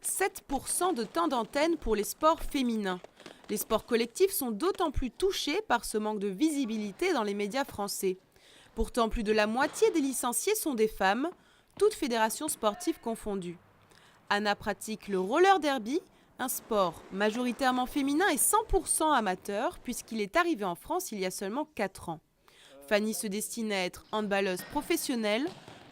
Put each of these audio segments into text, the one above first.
7% de temps d'antenne pour les sports féminins. Les sports collectifs sont d'autant plus touchés par ce manque de visibilité dans les médias français. Pourtant, plus de la moitié des licenciés sont des femmes, toutes fédérations sportives confondues. Anna pratique le roller derby, un sport majoritairement féminin et 100% amateur puisqu'il est arrivé en France il y a seulement 4 ans. Fanny se destine à être handballeuse professionnelle.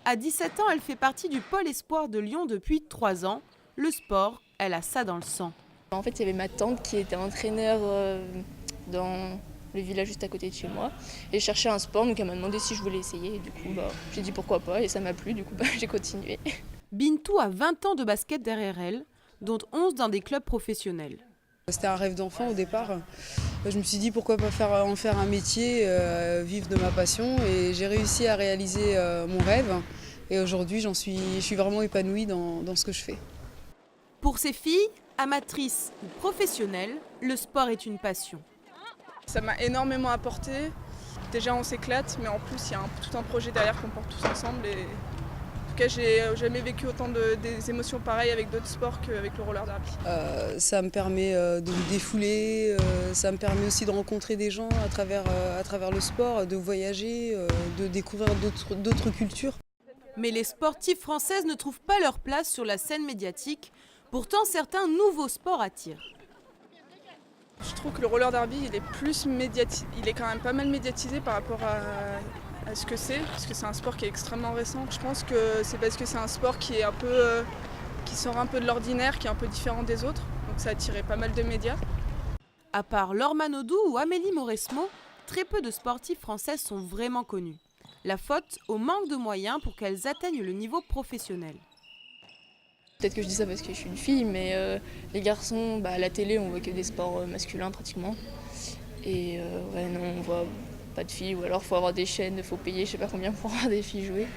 À 17 ans, elle fait partie du pôle espoir de Lyon depuis 3 ans. Le sport, elle a ça dans le sang. En fait, il y avait ma tante qui était entraîneur dans le village juste à côté de chez moi. Et je cherchais un sport, donc elle m'a demandé si je voulais essayer. Et du coup, j'ai dit pourquoi pas et ça m'a plu, du coup j'ai continué. Bintou a 20 ans de basket derrière elle, dont 11 dans des clubs professionnels. C'était un rêve d'enfant au départ. Je me suis dit pourquoi pas en faire un métier, vivre de ma passion. Et j'ai réussi à réaliser mon rêve. Et aujourd'hui, je suis vraiment épanouie dans ce que je fais. Pour ces filles, amatrices ou professionnelles, le sport est une passion. Ça m'a énormément apporté. Déjà, on s'éclate, mais en plus, il y a tout un projet derrière qu'on porte tous ensemble. Et en tout cas, j'ai jamais vécu autant des émotions pareilles avec d'autres sports qu'avec le roller derby. Ça me permet de me défouler, ça me permet aussi de rencontrer des gens à travers le sport, de voyager, de découvrir d'autres cultures. Mais les sportives françaises ne trouvent pas leur place sur la scène médiatique. Pourtant, certains nouveaux sports attirent. Je trouve que le roller derby, il est quand même pas mal médiatisé par rapport à ce que c'est, parce que c'est un sport qui est extrêmement récent. Je pense que c'est parce que c'est un sport qui est qui sort un peu de l'ordinaire, qui est un peu différent des autres. Donc ça a attiré pas mal de médias. À part Laure Manodou ou Amélie Mauresmo, très peu de sportives françaises sont vraiment connues. La faute au manque de moyens pour qu'elles atteignent le niveau professionnel. Peut-être que je dis ça parce que je suis une fille, mais les garçons, à la télé, on voit que des sports masculins pratiquement. Et non, on voit pas de filles, ou alors il faut avoir des chaînes, il faut payer je sais pas combien pour voir des filles jouer.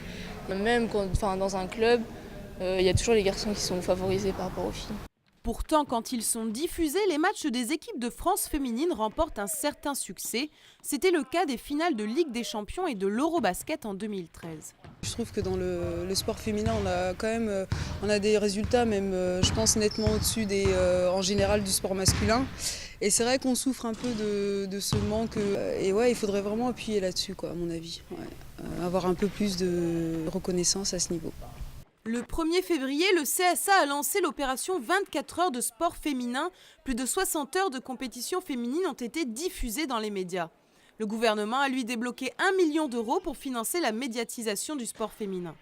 Même dans un club, il y a toujours les garçons qui sont favorisés par rapport aux filles. Pourtant, quand ils sont diffusés, les matchs des équipes de France féminines remportent un certain succès. C'était le cas des finales de Ligue des Champions et de l'Eurobasket en 2013. Je trouve que dans le sport féminin, on a des résultats même, je pense, nettement au-dessus en général du sport masculin. Et c'est vrai qu'on souffre un peu de ce manque. Et ouais, il faudrait vraiment appuyer là-dessus, à mon avis. Ouais. Avoir un peu plus de reconnaissance à ce niveau. Le 1er février, le CSA a lancé l'opération 24 heures de sport féminin. Plus de 60 heures de compétition féminine ont été diffusées dans les médias. Le gouvernement a lui débloqué 1 million d'euros pour financer la médiatisation du sport féminin.